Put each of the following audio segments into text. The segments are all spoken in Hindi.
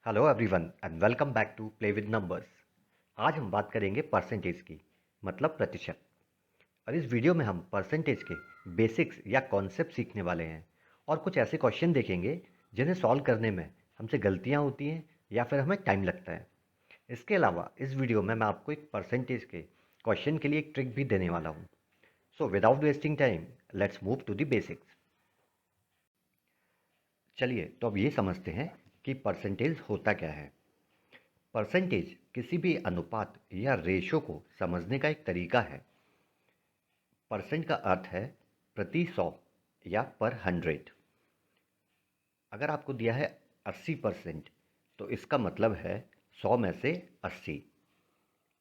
Hello everyone and welcome back to play with numbers. आज हम बात करेंगे परसेंटेज की, मतलब प्रतिशत। और इस वीडियो में हम परसेंटेज के बेसिक्स या कॉन्सेप्ट सीखने वाले हैं और कुछ ऐसे क्वेश्चन देखेंगे जिन्हें सॉल्व करने में हमसे गलतियां होती हैं या फिर हमें टाइम लगता है। इसके अलावा इस वीडियो में मैं आपको एक परसेंटेज के क्वेश्चन के लिए एक ट्रिक भी देने वाला हूँ। So without wasting time, let's move to the basics. चलिए तो अब ये समझते हैं कि परसेंटेज होता क्या है। परसेंटेज किसी भी अनुपात या रेशो को समझने का एक तरीका है। परसेंट का अर्थ है प्रति 100 या पर 100। अगर आपको दिया है 80%, तो इसका मतलब है 100 में से 80।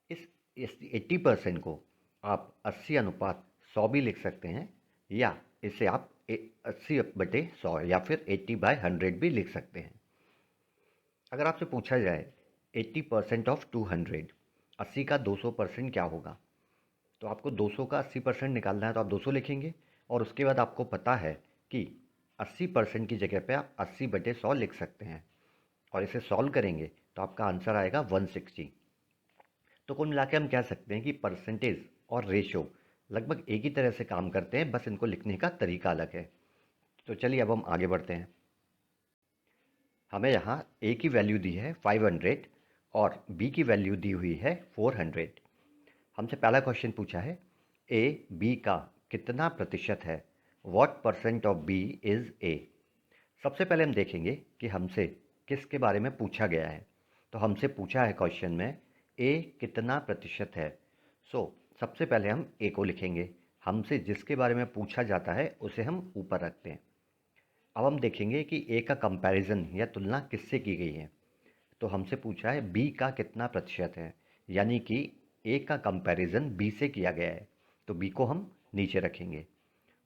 इस 80% को आप 80/100 भी लिख सकते हैं, या इसे आप 80/100 या फिर 80/100 भी लिख सकते हैं। अगर आपसे पूछा जाए 80% ऑफ 200, 80 का 200% क्या होगा, तो आपको 200 का 80% निकालना है, तो आप 200 लिखेंगे। और उसके बाद आपको पता है कि 80% की जगह पे आप 80/100 लिख सकते हैं, और इसे सॉल्व करेंगे तो आपका आंसर आएगा 160। तो कुल मिला के हम कह सकते हैं कि परसेंटेज और रेशो लगभग एक ही तरह से काम करते हैं, बस इनको लिखने का तरीका अलग है। तो चलिए अब हम आगे बढ़ते हैं। हमें यहाँ ए की वैल्यू दी है 500 और बी की वैल्यू दी हुई है 400। हमसे पहला क्वेश्चन पूछा है, ए बी का कितना प्रतिशत है? What percent of B is A? सबसे पहले हम देखेंगे कि हमसे किसके बारे में पूछा गया है। तो हमसे पूछा है क्वेश्चन में ए कितना प्रतिशत है। सबसे पहले हम ए को लिखेंगे। हमसे जिसके बारे में पूछा जाता है उसे हम ऊपर रखते हैं। अब हम देखेंगे कि ए का कंपैरिजन या तुलना किससे की गई है। तो हमसे पूछा है बी का कितना प्रतिशत है, यानी कि ए का कंपैरिजन बी से किया गया है, तो बी को हम नीचे रखेंगे।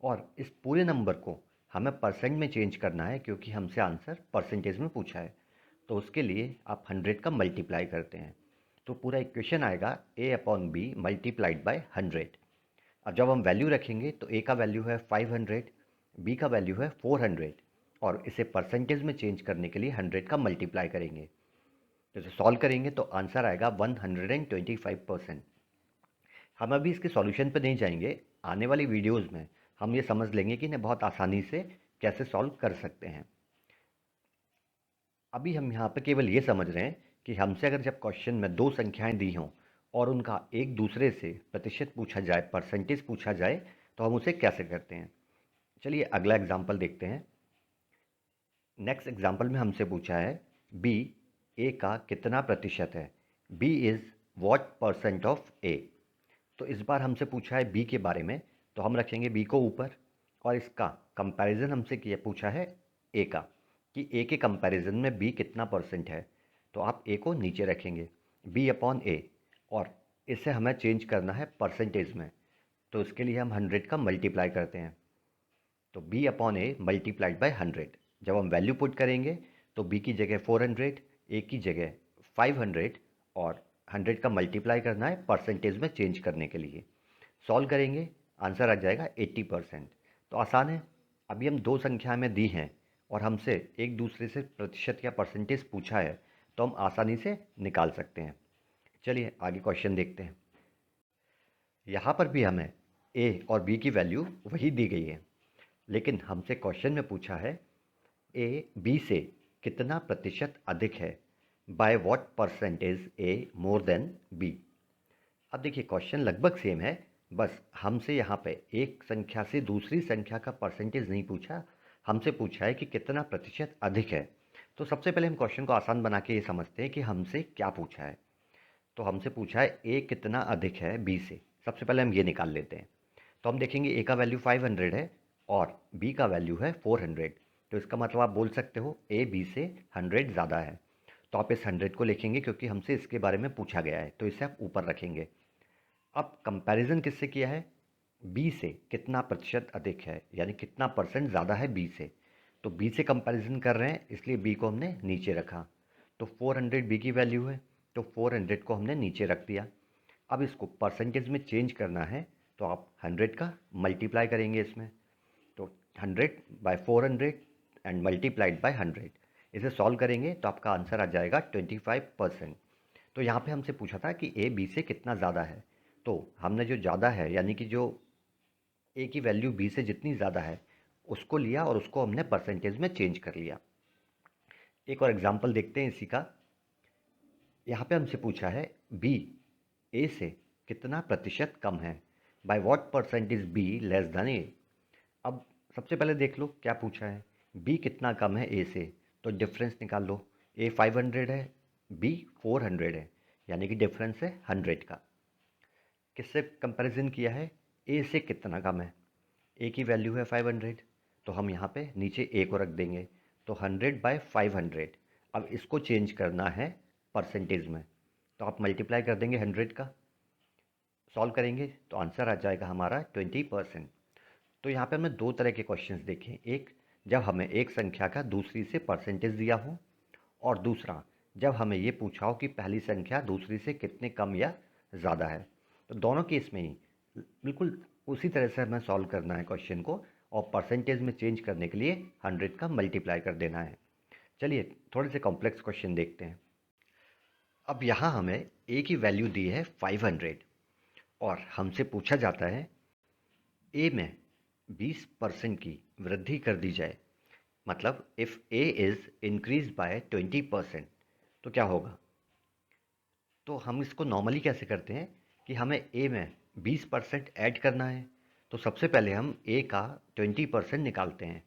और इस पूरे नंबर को हमें परसेंट में चेंज करना है, क्योंकि हमसे आंसर परसेंटेज में पूछा है। तो उसके लिए आप 100 का मल्टीप्लाई करते हैं, तो पूरा इक्वेशन आएगा a/b मल्टीप्लाइड बाय 100। अब जब हम वैल्यू रखेंगे तो ए का वैल्यू है 500, बी का वैल्यू है 400, और इसे परसेंटेज में चेंज करने के लिए 100 का मल्टीप्लाई करेंगे। जैसे सॉल्व करेंगे तो आंसर आएगा 125%। हम अभी इसके सॉल्यूशन पे नहीं जाएंगे। आने वाली वीडियोस में हम ये समझ लेंगे कि इन्हें बहुत आसानी से कैसे सॉल्व कर सकते हैं। अभी हम यहाँ पे केवल ये समझ रहे हैं कि हमसे अगर जब क्वेश्चन में दो संख्याएं दी हों और उनका एक दूसरे से प्रतिशत पूछा जाए, परसेंटेज पूछा जाए, तो हम उसे कैसे करते हैं। चलिए अगला एग्जाम्पल देखते हैं। नेक्स्ट एग्जाम्पल में हमसे पूछा है बी ए का कितना प्रतिशत है? B is what percent of A? तो इस बार हमसे पूछा है बी के बारे में, तो हम रखेंगे बी को ऊपर, और इसका कंपैरिजन हमसे किया पूछा है ए का, कि ए के कंपैरिजन में बी कितना परसेंट है। तो आप ए को नीचे रखेंगे, b/a, और इसे हमें चेंज करना है परसेंटेज में। तो इसके लिए हम 100 का मल्टीप्लाई करते हैं, तो b/a मल्टीप्लाइड बाय 100। जब हम वैल्यू पुट करेंगे तो b की जगह 400, a की जगह 500, और 100 का मल्टीप्लाई करना है परसेंटेज में चेंज करने के लिए। सॉल्व करेंगे, आंसर आ जाएगा 80%। तो आसान है। अभी हम दो संख्या में दी हैं और हमसे एक दूसरे से प्रतिशत या परसेंटेज पूछा है, तो हम आसानी से निकाल सकते हैं। चलिए आगे क्वेश्चन देखते हैं। यहाँ पर भी हमें ए और बी की वैल्यू वही दी गई है, लेकिन हमसे क्वेश्चन में पूछा है ए बी से कितना प्रतिशत अधिक है? By what percentage A more than B? अब देखिए क्वेश्चन लगभग सेम है, बस हमसे यहाँ पे एक संख्या से दूसरी संख्या का परसेंटेज नहीं पूछा, हमसे पूछा है कि कितना प्रतिशत अधिक है। तो सबसे पहले हम क्वेश्चन को आसान बना के ये समझते हैं कि हमसे क्या पूछा है। तो हमसे पूछा है ए कितना अधिक है बी से। सबसे पहले हम ये निकाल लेते हैं। तो हम देखेंगे ए का वैल्यू 500 है और बी का वैल्यू है 400। तो इसका मतलब आप बोल सकते हो ए बी से 100 ज़्यादा है। तो आप इस 100 को लिखेंगे, क्योंकि हमसे इसके बारे में पूछा गया है, तो इसे आप ऊपर रखेंगे। अब कंपैरिजन किससे किया है? बी से कितना प्रतिशत अधिक है, यानी कितना परसेंट ज़्यादा है बी से। तो बी से कंपैरिजन कर रहे हैं, इसलिए बी को हमने नीचे रखा। तो 400 बी की वैल्यू है, तो 400 को हमने नीचे रख दिया। अब इसको परसेंटेज में चेंज करना है, तो आप 100 का मल्टीप्लाई करेंगे इसमें। तो 100 बाय 400 एंड मल्टीप्लाइड बाय 100। इसे सॉल्व करेंगे तो आपका आंसर आ जाएगा 25%। तो यहाँ पे हमसे पूछा था कि ए बी से कितना ज़्यादा है, तो हमने जो ज़्यादा है यानी कि जो ए की वैल्यू बी से जितनी ज़्यादा है उसको लिया और उसको हमने परसेंटेज में चेंज कर लिया। एक और एग्जांपल देखते हैं इसी का। यहाँ पे हमसे पूछा है बी ए से कितना प्रतिशत कम है, by what percent is B less than A. अब सबसे पहले देख लो क्या पूछा है, बी कितना कम है ए से, तो डिफरेंस निकाल लो। ए 500 है, बी 400 है, यानी कि डिफरेंस है 100 का। किससे कंपैरिजन किया है, ए से कितना कम है, ए की वैल्यू है 500, तो हम यहाँ पे नीचे ए को रख देंगे, तो 100/500। अब इसको चेंज करना है परसेंटेज में, तो आप मल्टीप्लाई कर देंगे 100 का, सॉल्व करेंगे तो आंसर आ जाएगा हमारा 20%। तो यहाँ पे हमने दो तरह के क्वेश्चंस देखे, एक जब हमें एक संख्या का दूसरी से परसेंटेज दिया हो, और दूसरा जब हमें ये पूछा हो कि पहली संख्या दूसरी से कितने कम या ज़्यादा है। तो दोनों केस में ही बिल्कुल उसी तरह से हमें सॉल्व करना है क्वेश्चन को, और परसेंटेज में चेंज करने के लिए 100 का मल्टीप्लाई कर देना है। चलिए थोड़े से कॉम्प्लेक्स क्वेश्चन देखते हैं। अब यहाँ हमें ए की वैल्यू दी है 500 और हमसे पूछा जाता है ए में 20% की वृद्धि कर दी जाए, मतलब if A is increase by 20%, तो क्या होगा। तो हम इसको नॉर्मली कैसे करते हैं कि हमें ए में 20% ऐड करना है, तो सबसे पहले हम ए का 20% निकालते हैं।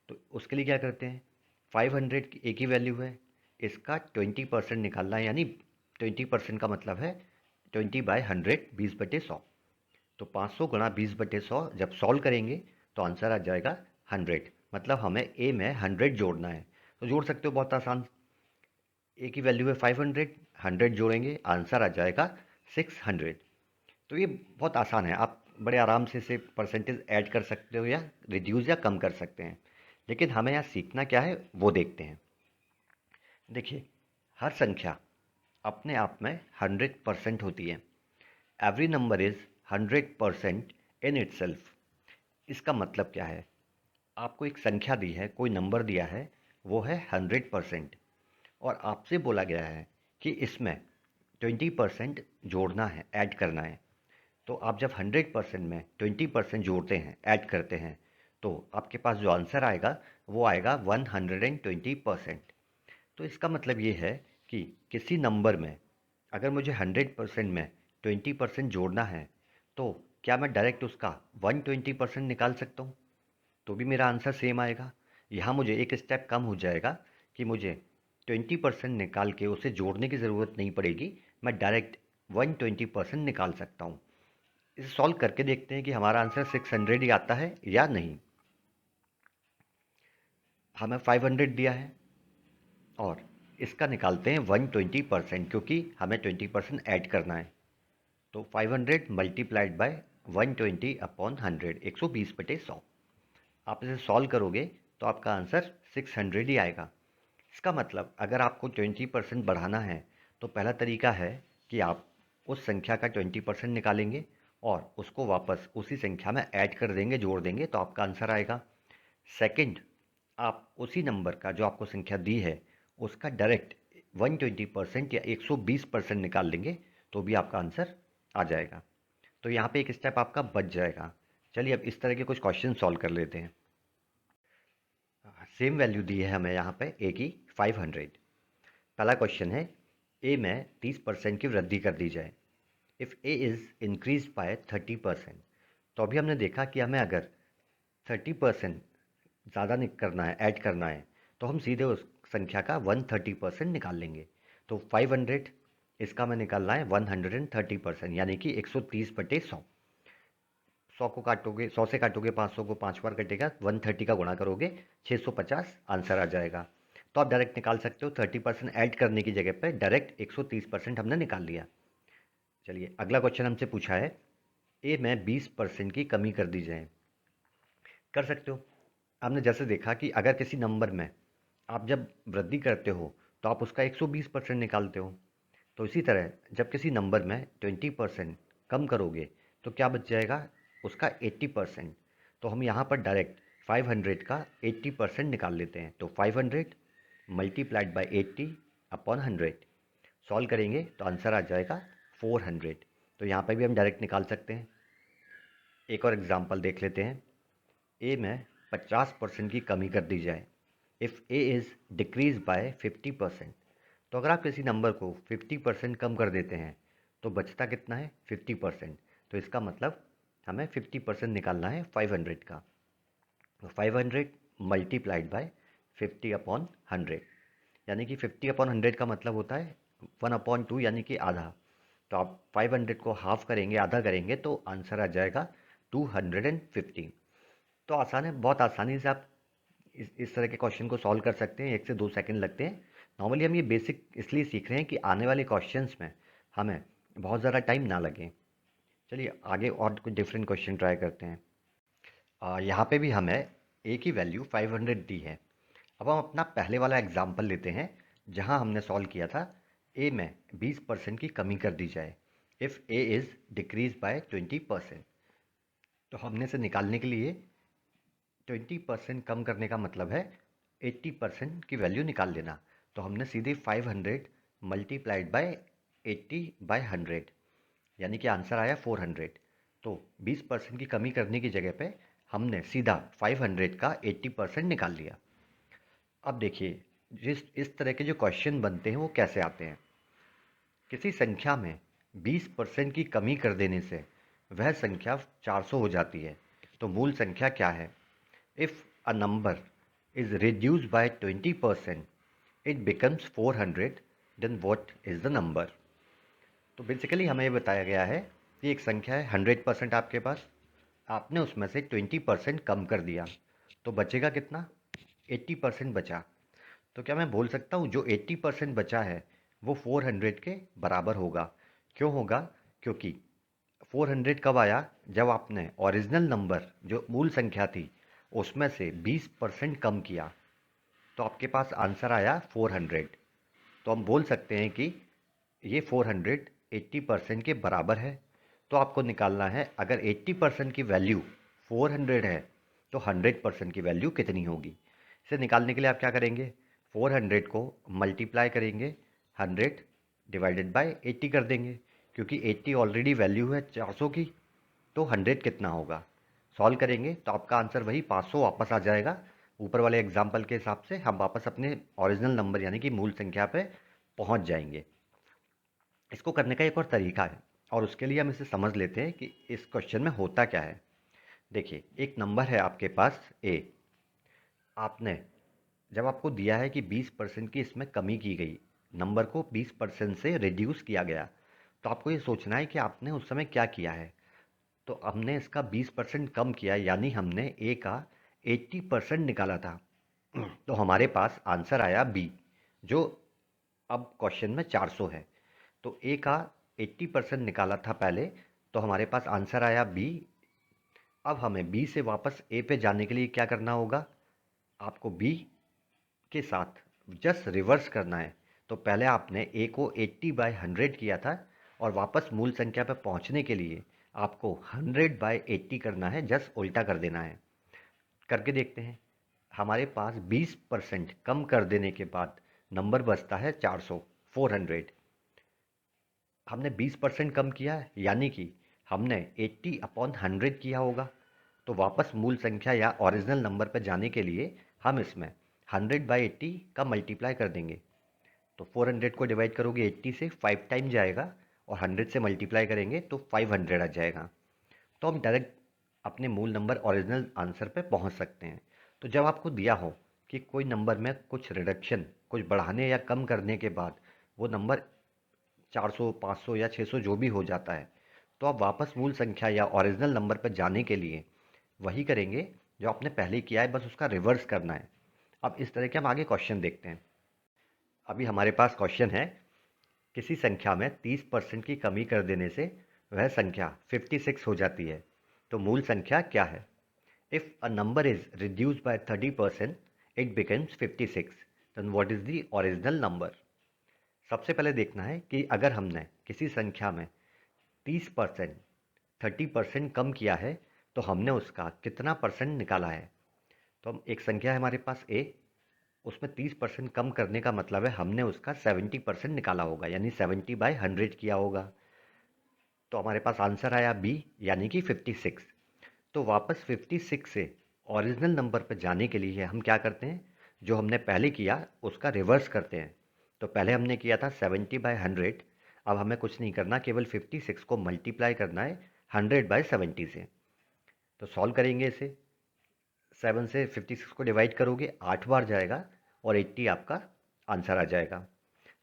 तो उसके लिए क्या करते हैं, 500 की ए की वैल्यू है, इसका 20% निकालना है, यानी 20% का मतलब है 20/100, 20/100। तो 500 गुणा 20/100 जब सॉल्व करेंगे तो आंसर आ जाएगा 100, मतलब हमें ए में 100 जोड़ना है। तो जोड़ सकते हो, बहुत आसान। ए की वैल्यू है 500, 100 जोड़ेंगे आंसर आ जाएगा 600। तो ये बहुत आसान है, आप बड़े आराम से इसे परसेंटेज ऐड कर सकते हो या रिड्यूस या कम कर सकते हैं। लेकिन हमें यहाँ सीखना क्या है वो देखते हैं। देखिए, हर संख्या अपने आप में 100% होती है। Every number is 100% in itself. इसका मतलब क्या है, आपको एक संख्या दी है, कोई नंबर दिया है, वो है 100%, और आपसे बोला गया है कि इसमें 20% जोड़ना है, ऐड करना है। तो आप जब 100% में 20% जोड़ते हैं, ऐड करते हैं, तो आपके पास जो आंसर आएगा वो आएगा 120%। तो इसका मतलब ये है कि किसी नंबर में अगर मुझे 100% में 20% जोड़ना है, तो क्या मैं डायरेक्ट उसका 120% निकाल सकता हूँ, तो भी मेरा आंसर सेम आएगा। यहाँ मुझे एक स्टेप कम हो जाएगा कि मुझे 20% निकाल के उसे जोड़ने की ज़रूरत नहीं पड़ेगी, मैं डायरेक्ट 120% निकाल सकता हूँ। इसे सॉल्व करके देखते हैं कि हमारा आंसर 600 ही आता है या नहीं। हमें 500 दिया है और इसका निकालते हैं 120%, क्योंकि हमें 20% ऐड करना है। तो 500 मल्टीप्लाइड बाय 120/100, 120/100। आप इसे सॉल्व करोगे तो आपका आंसर 600 ही आएगा। इसका मतलब अगर आपको 20% बढ़ाना है, तो पहला तरीका है कि आप उस संख्या का 20% निकालेंगे और उसको वापस उसी संख्या में ऐड कर देंगे, जोड़ देंगे, तो आपका आंसर आएगा। सेकंड, आप उसी नंबर का जो आपको संख्या दी है उसका डायरेक्ट 120% या 120% निकाल लेंगे, तो भी आपका आंसर आ जाएगा। तो यहाँ पे एक स्टेप आपका बच जाएगा। चलिए अब इस तरह के कुछ क्वेश्चन सॉल्व कर लेते हैं। सेम वैल्यू दी है हमें यहाँ पे ए की 500। पहला क्वेश्चन है ए में 30% की वृद्धि कर दी जाए, if A is increase by 30%। तो अभी हमने देखा कि हमें अगर 30% ज़्यादा करना है, ऐड करना है, तो हम सीधे उस संख्या का 130% निकाल लेंगे। तो 500, इसका हमें निकालना है 130%, यानी कि 130/100। 100 को काटोगे, 100 से काटोगे 500 को, 5 बार कटेगा, 130 का गुणा करोगे 650, आंसर आ जाएगा। तो आप डायरेक्ट निकाल सकते हो, 30% ऐड करने की जगह पे डायरेक्ट 130% हमने निकाल लिया। चलिए अगला क्वेश्चन हमसे पूछा है ए में 20% की कमी कर दी जाए। कर सकते हो। आपने जैसे देखा कि अगर किसी नंबर में आप जब वृद्धि करते हो तो आप उसका 120% निकालते हो, तो इसी तरह जब किसी नंबर में 20% कम करोगे तो क्या बच जाएगा, उसका 80%। तो हम यहाँ पर डायरेक्ट 500 का 80% निकाल लेते हैं। तो 500 मल्टीप्लाइड बाय 80 अपॉन 100। सॉल्व करेंगे तो आंसर आ जाएगा 400। तो यहाँ पे भी हम डायरेक्ट निकाल सकते हैं। एक और एग्जांपल देख लेते हैं। ए में 50% की कमी कर दी जाए। If A is decrease by 50%। तो अगर आप किसी नंबर को 50% कम कर देते हैं तो बचता कितना है? 50%। तो इसका मतलब हमें 50% निकालना है 500 का। तो 500 मल्टीप्लाइड बाय 50 अपॉन 100, यानी कि 50 अपॉन 100 का मतलब होता है 1/2, यानी कि आधा। तो आप 500 को हाफ करेंगे, आधा करेंगे, तो आंसर आ जाएगा 250। तो आसान है, बहुत आसानी से आप इस तरह के क्वेश्चन को सॉल्व कर सकते हैं। 1 से 2 सेकंड लगते हैं। नॉर्मली हम ये बेसिक इसलिए सीख रहे हैं कि आने वाले क्वेश्चंस में हमें बहुत ज़्यादा टाइम ना लगे। चलिए आगे और कुछ डिफरेंट क्वेश्चन ट्राई करते हैं। यहाँ पे भी हमें ए की वैल्यू 500 दी है। अब हम अपना पहले वाला एग्जाम्पल लेते हैं जहाँ हमने सॉल्व किया था। ए में 20% की कमी कर दी जाए। If A is decrease by 20%। तो हमने इसे निकालने के लिए 20% कम करने का मतलब है 80% की वैल्यू निकाल लेना। तो हमने सीधे 500 मल्टीप्लाइड बाय 80/100, यानी कि आंसर आया 400। तो 20% की कमी करने की जगह पे हमने सीधा 500 का 80% निकाल लिया। अब देखिए, जिस इस तरह के जो क्वेश्चन बनते हैं वो कैसे आते हैं। किसी संख्या में 20% की कमी कर देने से वह संख्या 400 हो जाती है। तो मूल संख्या क्या है? If a number is reduced by 20%, it becomes 400, then what is the number? तो बेसिकली हमें ये बताया गया है कि एक संख्या है 100% आपके पास, आपने उसमें से 20% कम कर दिया, तो बचेगा कितना? 80% बचा। तो क्या मैं बोल सकता हूँ जो 80% बचा है वो 400 के बराबर होगा? क्यों होगा? क्योंकि 400 कब आया? जब आपने ओरिजिनल नंबर जो मूल संख्या थी उसमें से 20% कम किया, तो आपके पास आंसर आया 400। तो हम बोल सकते हैं कि ये 400 80% के बराबर है। तो आपको निकालना है, अगर 80% की वैल्यू 400 है तो 100% की वैल्यू कितनी होगी। इसे निकालने के लिए आप क्या करेंगे? 400 को मल्टीप्लाई करेंगे 100 डिवाइडेड बाय 80 कर देंगे, क्योंकि 80 ऑलरेडी वैल्यू है 400 की। तो 100 कितना होगा? सॉल्व करेंगे तो आपका आंसर वही 500 वापस आ जाएगा। ऊपर वाले एग्जाम्पल के हिसाब से हम वापस अपने ओरिजिनल नंबर यानी कि मूल संख्या पे पहुंच जाएंगे। इसको करने का एक और तरीका है, और उसके लिए हम इसे समझ लेते हैं कि इस क्वेश्चन में होता क्या है। देखिए, एक नंबर है आपके पास ए। आपने जब आपको दिया है कि 20% की इसमें कमी की गई, नंबर को 20% से रिड्यूस किया गया, तो आपको ये सोचना है कि आपने उस समय क्या किया है। तो हमने इसका 20% कम किया, यानी हमने ए का 80% निकाला था। तो हमारे पास आंसर आया बी, जो अब क्वेश्चन में 400 है। तो ए का 80% निकाला था पहले, तो हमारे पास आंसर आया बी। अब हमें बी से वापस ए पे जाने के लिए क्या करना होगा? आपको बी के साथ जस्ट रिवर्स करना है। तो पहले आपने ए को 80/100 किया था, और वापस मूल संख्या पर पहुंचने के लिए आपको 100/80 करना है, जस्ट उल्टा कर देना है। करके देखते हैं। हमारे पास 20% कम कर देने के बाद नंबर बचता है 400, 400। हमने 20% कम किया है, यानी कि हमने 80/100 किया होगा। तो वापस मूल संख्या या ओरिजिनल नंबर पर जाने के लिए हम इसमें 100/80 का मल्टीप्लाई कर देंगे। तो 400 को डिवाइड करोगे 80 से, 5 टाइम जाएगा, और 100 से मल्टीप्लाई करेंगे तो 500 आ जाएगा। तो हम डायरेक्ट अपने मूल नंबर ओरिजिनल आंसर पे पहुंच सकते हैं। तो जब आपको दिया हो कि कोई नंबर में कुछ रिडक्शन, कुछ बढ़ाने या कम करने के बाद वो नंबर 400, 500 या 600 जो भी हो जाता है, तो आप वापस मूल संख्या या ओरिजिनल नंबर पर जाने के लिए वही करेंगे जो आपने पहले किया है, बस उसका रिवर्स करना है। अब इस तरह के हम आगे क्वेश्चन देखते हैं। अभी हमारे पास क्वेश्चन है, किसी संख्या में 30% की कमी कर देने से वह संख्या 56 हो जाती है। तो मूल संख्या क्या है? If a number is reduced by 30%, it becomes 56। Then what is the original number? सबसे पहले देखना है कि अगर हमने किसी संख्या में 30%, 30% कम किया है, तो हमने उसका कितना परसेंट निकाला है। तो हम एक संख्या है हमारे पास ए, उसमें 30% कम करने का मतलब है हमने उसका 70% निकाला होगा, यानी 70/100 किया होगा। तो हमारे पास आंसर आया बी, यानी कि 56। तो वापस 56 से ओरिजिनल नंबर पर जाने के लिए हम क्या करते हैं, जो हमने पहले किया उसका रिवर्स करते हैं। तो पहले हमने किया था 70/100, अब हमें कुछ नहीं करना, केवल 56 को मल्टीप्लाई करना है 100/70 से। तो सॉल्व करेंगे इसे, 7 से 56 को डिवाइड करोगे 8 बार जाएगा और 80 आपका आंसर आ जाएगा।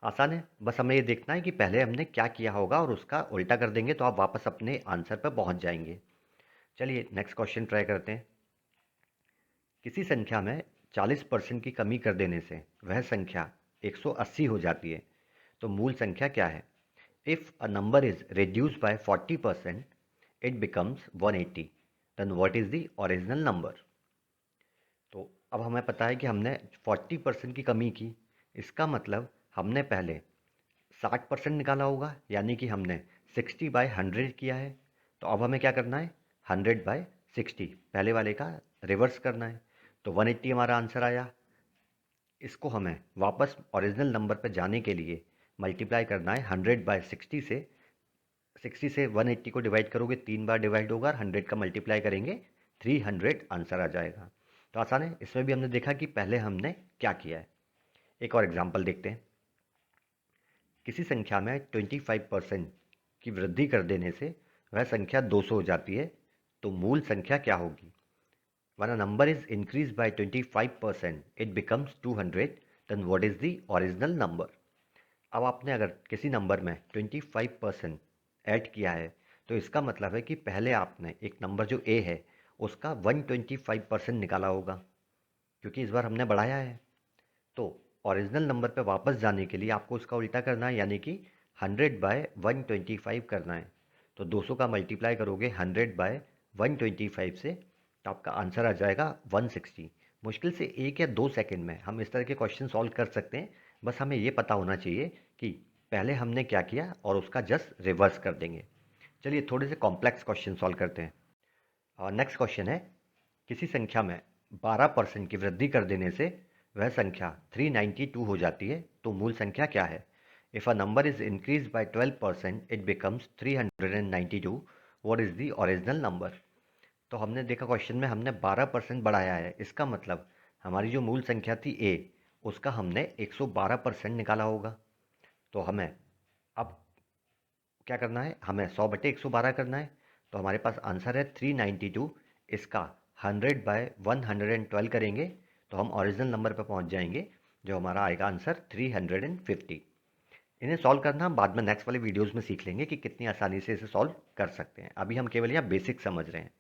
आसान है, बस हमें ये देखना है कि पहले हमने क्या किया होगा और उसका उल्टा कर देंगे तो आप वापस अपने आंसर पर पहुंच जाएंगे। चलिए नेक्स्ट क्वेश्चन ट्राई करते हैं। किसी संख्या में 40% की कमी कर देने से वह संख्या 180 हो जाती है, तो मूल संख्या क्या है? If a number is reduced by 40%, it becomes 180, then what is the original number? तो अब हमें पता है कि हमने 40% की कमी की, इसका मतलब हमने पहले 60% निकाला होगा, यानी कि हमने 60/100 किया है। तो अब हमें क्या करना है, 100/60 पहले वाले का रिवर्स करना है। तो 180 हमारा आंसर आया। इसको हमें वापस ओरिजिनल नंबर पर जाने के लिए मल्टीप्लाई करना है 100/60 से। 60 से 180 को डिवाइड करोगे 3 बार डिवाइड होगा और 100 का मल्टीप्लाई करेंगे 300 आंसर आ जाएगा। तो आसान है, इसमें भी हमने देखा कि पहले हमने क्या किया है। एक और एग्जांपल देखते हैं। किसी संख्या में 25% की वृद्धि कर देने से वह संख्या 200 हो जाती है, तो मूल संख्या क्या होगी? When a number is increased by 25%, it becomes 200, then what is the original number? अब आपने अगर किसी नंबर में 25% ऐड किया है, तो इसका मतलब है कि पहले आपने एक नंबर जो a है उसका 125% निकाला होगा, क्योंकि इस बार हमने बढ़ाया है। तो ओरिजिनल नंबर पे वापस जाने के लिए आपको उसका उल्टा करना है, यानी कि 100/125 करना है। तो 200 का मल्टीप्लाई करोगे 100/125 से, तो आपका आंसर आ जाएगा 160। मुश्किल से 1 या 2 सेकंड में हम इस तरह के क्वेश्चन सॉल्व कर सकते हैं। बस हमें ये पता होना चाहिए कि पहले हमने क्या किया और उसका जस्ट रिवर्स कर देंगे। चलिए थोड़े से कॉम्प्लेक्स क्वेश्चन सॉल्व करते हैं। और नेक्स्ट क्वेश्चन है, किसी संख्या में 12% की वृद्धि कर देने से वह संख्या 392 हो जाती है, तो मूल संख्या क्या है? If a number is increase by 12%, it becomes 392, what is the original number? तो हमने देखा क्वेश्चन में हमने 12% बढ़ाया है, इसका मतलब हमारी जो मूल संख्या थी a, उसका हमने 112% निकाला होगा। तो हमें अब क्या करना है, हमें 100/112 करना है। तो हमारे पास आंसर है 392। इसका 100/112 करेंगे तो हम ओरिजिनल नंबर पर पहुंच जाएंगे, जो हमारा आएगा आंसर 350। इन्हें सॉल्व करना हम बाद में नेक्स्ट वाले वीडियोस में सीख लेंगे कि कितनी आसानी से इसे सॉल्व कर सकते हैं। अभी हम केवल यहाँ बेसिक समझ रहे हैं।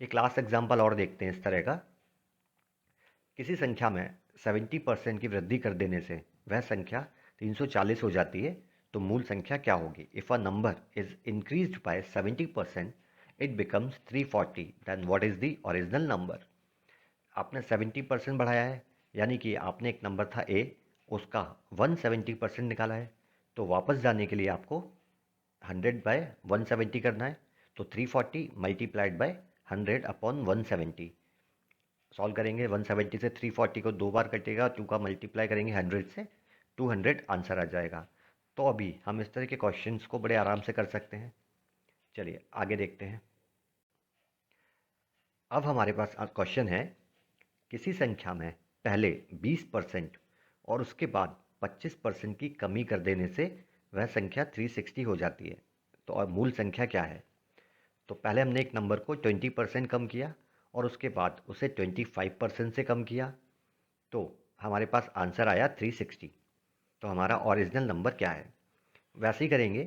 एक लास्ट एग्जाम्पल और देखते हैं इस तरह का। किसी संख्या में 70% की वृद्धि कर देने से वह संख्या 340 हो जाती है, तो मूल संख्या क्या होगी? If a number is increased by 70%, it becomes 340, then what is the original number? आपने 70% बढ़ाया है, यानी कि आपने एक नंबर था ए, उसका 170% निकाला है। तो वापस जाने के लिए आपको 100/170 करना है। तो 340 मल्टीप्लाइड बाय 100/170। सॉल्व करेंगे 170 से 340 को 2 बार कटेगा, 2 का मल्टीप्लाई करेंगे 100 से, 200 आंसर आ जाएगा। तो अभी हम इस तरह के क्वेश्चंस को बड़े आराम से कर सकते हैं। चलिए आगे देखते हैं। अब हमारे पास क्वेश्चन है, किसी संख्या में पहले 20% और उसके बाद 25% की कमी कर देने से वह संख्या 360 हो जाती है, तो अब मूल संख्या क्या है? तो पहले हमने एक नंबर को 20% कम किया और उसके बाद उसे 25% से कम किया, तो हमारे पास आंसर आया 360। तो हमारा ओरिजिनल नंबर क्या है? वैसे ही करेंगे।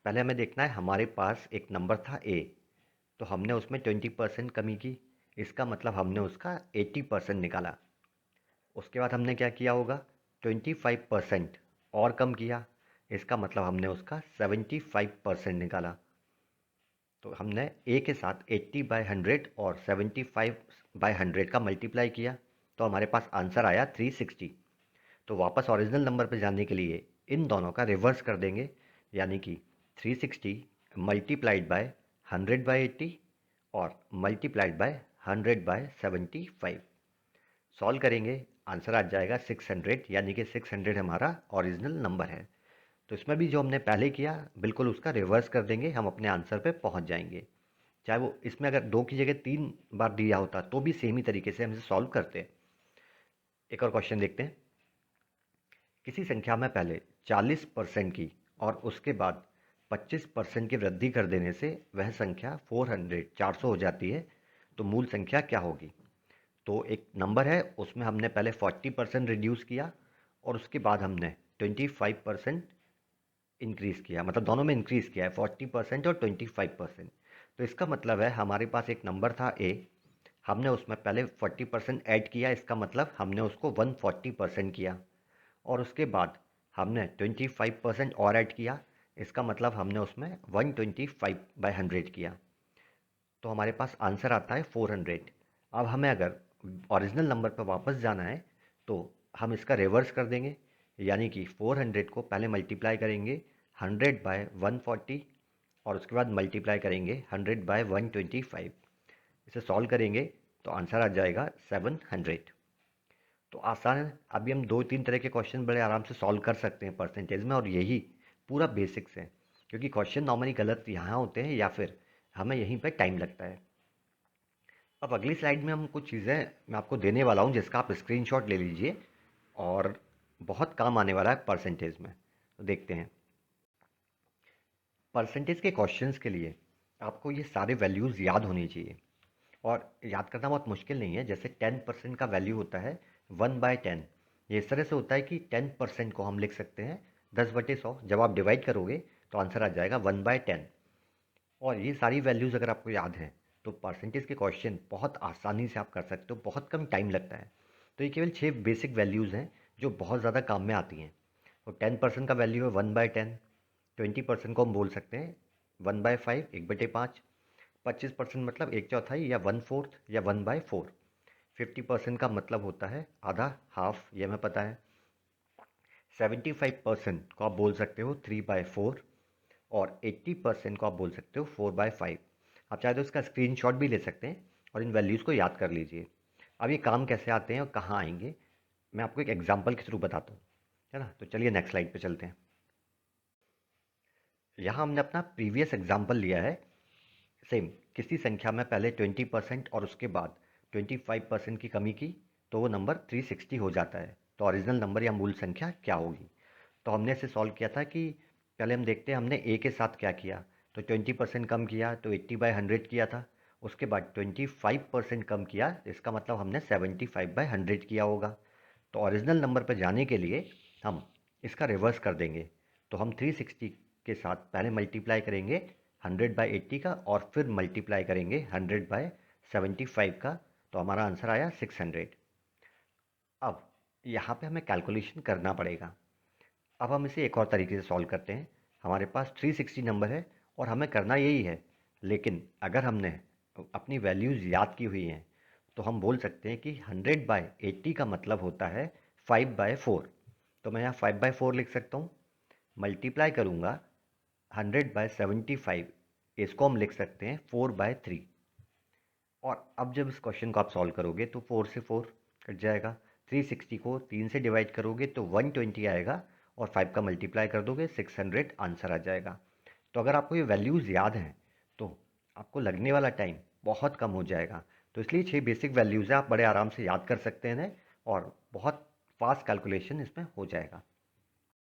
पहले हमें देखना है, हमारे पास एक नंबर था ए, तो हमने उसमें 20% कमी की, इसका मतलब हमने उसका 80% निकाला। उसके बाद हमने क्या किया होगा, 25% और कम किया, इसका मतलब हमने उसका 75% निकाला। तो हमने ए के साथ 80/100 और 75/100 का मल्टीप्लाई किया, तो हमारे पास आंसर आया 360। तो वापस ओरिजिनल नंबर पर जाने के लिए इन दोनों का रिवर्स कर देंगे, यानी कि 360 मल्टीप्लाइड बाय 100/80 और मल्टीप्लाइड बाय 100/75। सॉल्व करेंगे, आंसर आ जाएगा 600, यानी कि 600 हमारा ओरिजिनल नंबर है। तो इसमें भी जो हमने पहले किया बिल्कुल उसका रिवर्स कर देंगे, हम अपने आंसर पे पहुंच जाएंगे। चाहे वो इसमें अगर 2 की जगह 3 बार दिया होता तो भी सेम ही तरीके से हम इसे सॉल्व करते। एक और क्वेश्चन देखते हैं। किसी संख्या में पहले 40% की और उसके बाद 25% की वृद्धि कर देने से वह संख्या 400 हो जाती है, तो मूल संख्या क्या होगी? तो एक नंबर है, उसमें हमने पहले 40% रिड्यूस किया और उसके बाद हमने 25% इंक्रीज़ किया, मतलब दोनों में इंक्रीज़ किया है, 40% और 25%। तो इसका मतलब है हमारे पास एक नंबर था ए, हमने उसमें पहले 40% ऐड किया, इसका मतलब हमने उसको 140% किया, और उसके बाद हमने 25% और ऐड किया, इसका मतलब हमने उसमें 125/100 किया। तो हमारे पास आंसर आता है 400। अब हमें अगर ओरिजिनल नंबर पर वापस जाना है तो हम इसका रिवर्स कर देंगे, यानी कि 400 को पहले मल्टीप्लाई करेंगे 100/140 और उसके बाद मल्टीप्लाई करेंगे 100/125। इसे सॉल्व करेंगे तो आंसर आ जाएगा 700। तो आसान है। अभी हम 2-3 तरह के क्वेश्चन बड़े आराम से सॉल्व कर सकते हैं परसेंटेज में, और यही पूरा बेसिक्स है, क्योंकि क्वेश्चन नॉर्मली गलत यहाँ होते हैं या फिर हमें यहीं पर टाइम लगता है। अब अगली स्लाइड में हम कुछ चीज़ें मैं आपको देने वाला हूँ जिसका आप स्क्रीनशॉट ले लीजिए, और बहुत काम आने वाला है परसेंटेज में। तो देखते हैं। परसेंटेज के क्वेश्चंस के लिए आपको ये सारे वैल्यूज़ याद होनी चाहिए, और याद करना बहुत मुश्किल नहीं है। जैसे 10% का वैल्यू होता है 1/10। ये इस तरह से होता है कि 10% को हम लिख सकते हैं 10/100। जब आप डिवाइड करोगे तो आंसर आ जाएगा 1/10। और ये सारी वैल्यूज़ अगर आपको याद हैं तो परसेंटेज के क्वेश्चन बहुत आसानी से आप कर सकते हो, बहुत कम टाइम लगता है। तो ये केवल 6 बेसिक वैल्यूज़ हैं जो बहुत ज़्यादा काम में आती हैं। तो 10% का वैल्यू है 1/10। 20% को हम बोल सकते हैं 1/5, 1/5। 25% मतलब 1/4 या 1/4 या 1/4। 50% का मतलब होता है आधा, हाफ, ये हमें पता है। 75% को आप बोल सकते हो 3/4, और 80% को आप बोल सकते हो 4/5। आप चाहे तो इसका स्क्रीनशॉट भी ले सकते हैं और इन वैल्यूज़ को याद कर लीजिए। अब ये काम कैसे आते हैं और कहाँ आएंगे, मैं आपको एक एग्जांपल के थ्रू बताता हूँ, है ना। तो चलिए नेक्स्ट स्लाइड पे चलते हैं। यहाँ हमने अपना प्रीवियस एग्जांपल लिया है। सेम किसी संख्या में पहले 20% और उसके बाद 25% की कमी की तो वो नंबर 360 हो जाता है। तो ओरिजिनल नंबर या मूल संख्या क्या होगी? तो हमने इसे सॉल्व किया था कि पहले हम देखते हैं हमने ए के साथ क्या किया। तो 20% कम किया तो 80/100 किया था। उसके बाद 25% कम किया, इसका मतलब हमने 75/100 किया होगा। तो ओरिजिनल नंबर पर जाने के लिए हम इसका रिवर्स कर देंगे। तो हम 360 के साथ पहले मल्टीप्लाई करेंगे 100/80 का, और फिर मल्टीप्लाई करेंगे 100/75 का। तो हमारा आंसर आया 600। अब यहाँ पे हमें कैलकुलेशन करना पड़ेगा। अब हम इसे एक और तरीके से सॉल्व करते हैं। हमारे पास 360 नंबर है और हमें करना यही है, लेकिन अगर हमने अपनी वैल्यूज़ याद की हुई हैं तो हम बोल सकते हैं कि 100/80 का मतलब होता है 5/4। तो मैं यहाँ 5/4 लिख सकता हूँ। मल्टीप्लाई करूँगा 100/75, इसको हम लिख सकते हैं 4/3। और अब जब इस क्वेश्चन को आप सॉल्व करोगे तो 4 से 4 कट जाएगा। 360 को 3 से डिवाइड करोगे तो 120 आएगा, और 5 का मल्टीप्लाई कर दोगे 600 आंसर आ जाएगा। तो अगर आपको ये वैल्यूज़ याद हैं तो आपको लगने वाला टाइम बहुत कम हो जाएगा। तो इसलिए 6 बेसिक वैल्यूज़ है, आप बड़े आराम से याद कर सकते हैं और बहुत फास्ट कैलकुलेशन इसमें हो जाएगा।